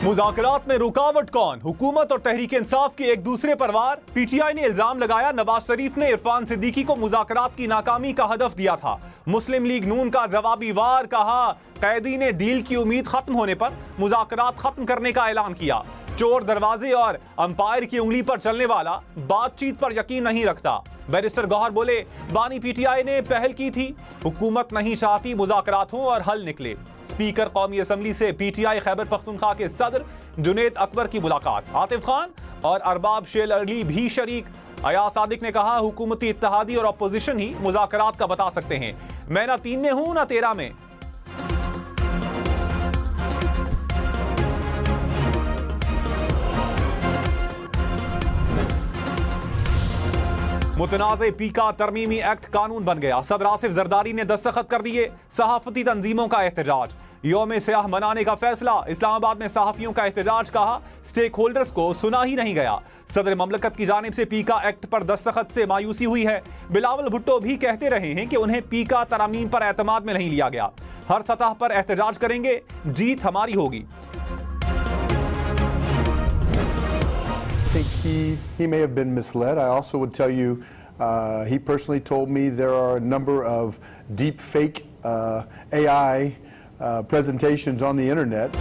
मुज़ाकरात में रुकावट कौन? हुकूमत और तहरीक इंसाफ की एक दूसरे पर वार। पीटीआई ने इल्जाम लगाया नवाज शरीफ ने इरफान सिद्दीकी को मुज़ाकरात की नाकामी का हदफ दिया था। मुस्लिम लीग नून का जवाबी वार। कहा कैदी ने डील की उम्मीद खत्म होने पर मुज़ाकरात खत्म करने का ऐलान किया। चोर दरवाजे और अंपायर की उंगली पर चलने वाला बातचीत पर यकीन नहीं रखता। बैरिस्टर गौहर बोले बानी पीटीआई ने पहल की थी, हुकूमत नहीं चाहती मुज़ाकरात हों और हल निकले। स्पीकर कौमी असम्बली से पीटीआई खैबर पख्तूनख्वा के सदर जुनैद अकबर की मुलाकात। आतिफ खान और अरबाब शेर अली भी शरीक। अयाज सादिक ने कहा हुकूमती इत्तेहादी और अपोजिशन ही मुज़ाकरात का बता सकते हैं, मैं ना 3 में हूं ना 13 में। मुतनाज़े पीका तरमीमी एक्ट कानून बन गया। सदर आसिफ जरदारी ने दस्तखत कर दिए। सहाफती तंजीमों का एहतजाज। यौम सियाह मनाने का फैसला। इस्लामाबाद में सहाफियों का एहतजाज। कहा स्टेक होल्डर्स को सुना ही नहीं गया। सदर ममलकत की जानिब से पीका एक्ट पर दस्तखत से मायूसी हुई है। बिलावल भुट्टो भी कहते रहे हैं कि उन्हें पीका तरामीम पर एतमाद में नहीं लिया गया। हर सतह पर एहतजाज करेंगे, जीत हमारी होगी। I think he may have been misled. I also would tell you, he personally told me there are a number of deep fake AI presentations on the internet.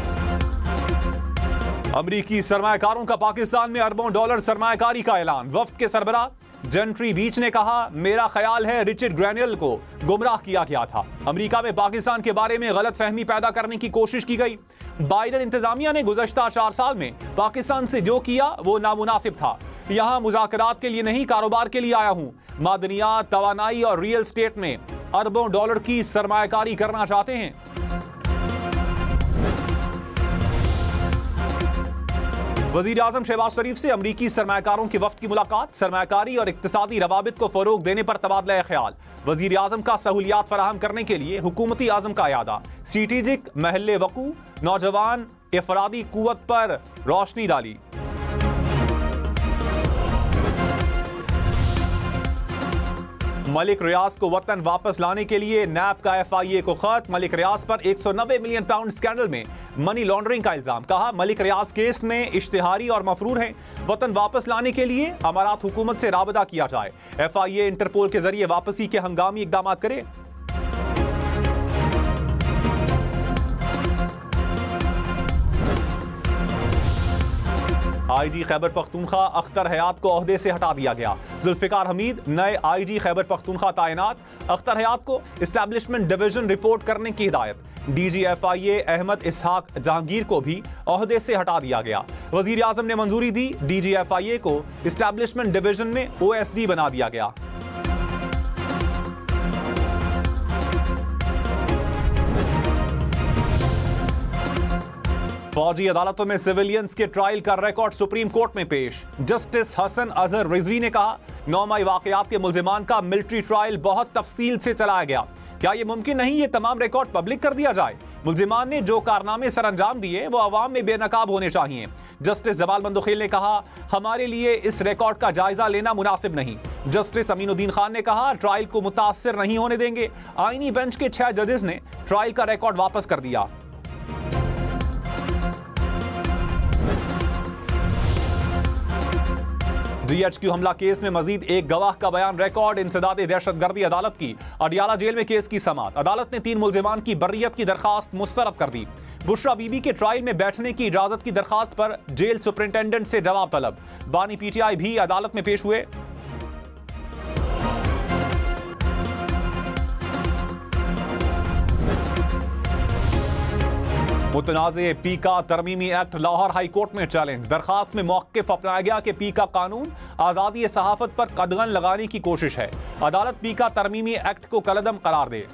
अमरीकी सरमायाकारों का पाकिस्तान में अरबों डॉलर सरमायाकारी का ऐलान। वफ्द के सरबराह जेंट्री बीच ने कहा मेरा ख्याल है रिचर्ड ग्रैनियल को गुमराह किया गया था। अमेरिका में पाकिस्तान के बारे में गलत फहमी पैदा करने की कोशिश की गई। बाइडेन इंतजामिया ने गुज़श्ता 4 साल में पाकिस्तान से जो किया वो नामुनासिब था। यहाँ मुज़ाकरात के लिए नहीं कारोबार के लिए आया हूँ। मादनियात, तवानाई और रियल स्टेट में अरबों डॉलर की सरमायाकारी करना चाहते हैं। वज़ीर आज़म शहबाज शरीफ से अमरीकी सरमायाकारों के वफ्द की मुलाकात। सरमायाकारी और इक्तिसादी रवाबित को फरोग देने पर तबादला ख्याल। वज़ीर आज़म का सहूलियात फराहम करने के लिए हुकूमती आज़म का इरादा। स्ट्रेटेजिक महल वकू नौजवान इफरादी कुव्वत पर रोशनी डाली। मलिक रियाज को वतन वापस लाने के लिए नैब का FIA को खत। मलिक रियाज पर 190 मिलियन पाउंड स्कैंडल में मनी लॉन्ड्रिंग का इल्जाम। कहा मलिक रियाज केस में इश्तिहारी और मफरूर हैं। वतन वापस लाने के लिए अमारात हुकूमत से राबता किया जाए। FIA इंटरपोल के जरिए वापसी के हंगामी इकदाम करे। IG खैबर पख्तूनख्वा अख्तर हयात को ओहदे से हटा दिया गया। जुल्फिकार हमीद नए IG खैबर पख्तूनख्वा तैनात। अख्तर हयात को इस्टेब्लिशमेंट डिवीजन रिपोर्ट करने की हिदायत। DG FIA अहमद इसहाक जहांगीर को भी ओहदे से हटा दिया गया। वजीर आजम ने मंजूरी दी। DG FIA को इस्टेब्लिशमेंट डिवीजन में OSD बना दिया गया। फौजी अदालतों में सिविलियंस के ट्रायल का रिकॉर्ड सुप्रीम कोर्ट में पेश। जस्टिस हसन अजहर रिजवी ने कहा 9 मई वाकयात के मुल्जिमान का मिलिट्री ट्रायल बहुत तफसील से चलाया गया। क्या यह मुमकिन नहीं ये तमाम रिकॉर्ड पब्लिक कर दिया जाए? मुल्जिमान ने जो कारनामे सर अंजाम दिए वो अवाम में बेनकाब होने चाहिए। जस्टिस जमाल मंदुखेल ने कहा हमारे लिए इस रिकॉर्ड का जायजा लेना मुनासिब नहीं। जस्टिस अमीनुद्दीन खान ने कहा ट्रायल को मुतासिर नहीं होने देंगे। आईनी बेंच के 6 जजेस ने ट्रायल का रिकॉर्ड वापस कर दिया। GHQ हमला केस में मजीद एक गवाह का बयान रिकॉर्ड। इंसदाद दहशतगर्दी अदालत की अडियाला जेल में केस की समाअत। अदालत ने 3 मुल्जिमान की बर्रियत की दरखास्त मुस्तरद कर दी। बुशरा बीबी के ट्रायल में बैठने की इजाजत की दरखास्त पर जेल सुपरिंटेंडेंट से जवाब तलब। बानी PTI भी अदालत में पेश हुए। मुतनाज़े पीका तरमीमी एक्ट लाहौर हाई कोर्ट में चैलेंज। दरखास्त में मौक़िफ़ अपनाया गया कि पीका कानून आज़ादी सहाफ़त पर कदगन लगाने की कोशिश है। अदालत पीका तरमीमी एक्ट को कलअदम करार दे।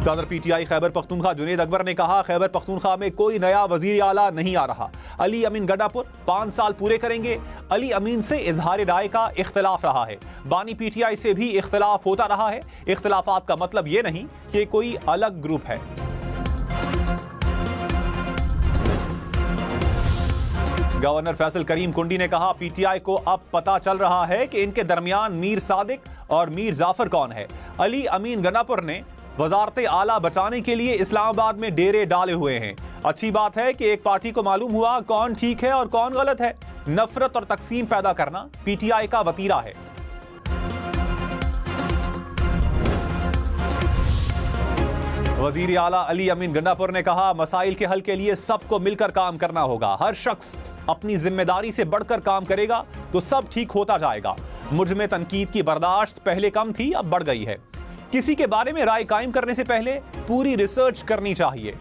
सदर PTI खैबर पख्तूनख्वा जुनैद अकबर ने कहा खैबर पख्तूनख्वा में कोई नया वज़ीर आला नहीं आ रहा। अली अमीन गड्डापुर 5 साल पूरे करेंगे। अली अमीन से इजहार राय का इख्तलाफ रहा है। बानी PTI से भी इख्तलाफ होता रहा है। इख्तलाफात का मतलब ये नहीं कि कोई अलग ग्रुप है। गवर्नर फैसल करीम कुंडी ने कहा PTI को अब पता चल रहा है कि इनके दरमियान मीर सादिक और मीर जाफर कौन है। अली अमीन गन्नापुर ने वजारत आला बचाने के लिए इस्लामाबाद में डेरे डाले हुए हैं। अच्छी बात है कि एक पार्टी को मालूम हुआ कौन ठीक है और कौन गलत है। नफरत और तकसीम पैदा करना पीटीआई का वतीरा है। वजीर आला अली अमीन गंडापुर ने कहा, मसाइल के हल के लिए सबको मिलकर काम करना होगा। हर शख्स अपनी जिम्मेदारी से बढ़कर काम करेगा तो सब ठीक होता जाएगा। मुझ में तनकीद की बर्दाश्त पहले कम थी, अब बढ़ गई है। किसी के बारे में राय कायम करने से पहले पूरी रिसर्च करनी चाहिए।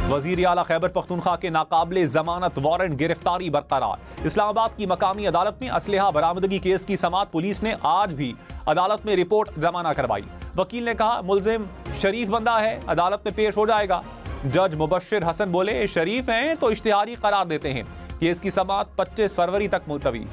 वजीर आला खैबर पख्तूनख्वा के नाकाबिले जमानत वारंट गिरफ्तारी बरकरार। इस्लामाबाद की मकामी अदालत में असलहा बरामदगी केस की समाअत पुलिस ने आज भी अदालत में रिपोर्ट जमा न करवाई। वकील ने कहा, मुलजिम शरीफ बंदा है, अदालत में पेश हो जाएगा। जज मुबश्शिर हसन बोले, शरीफ हैं तो इश्तिहारी करार देते हैं। केस की समाअत 25 फरवरी तक मुलतवी।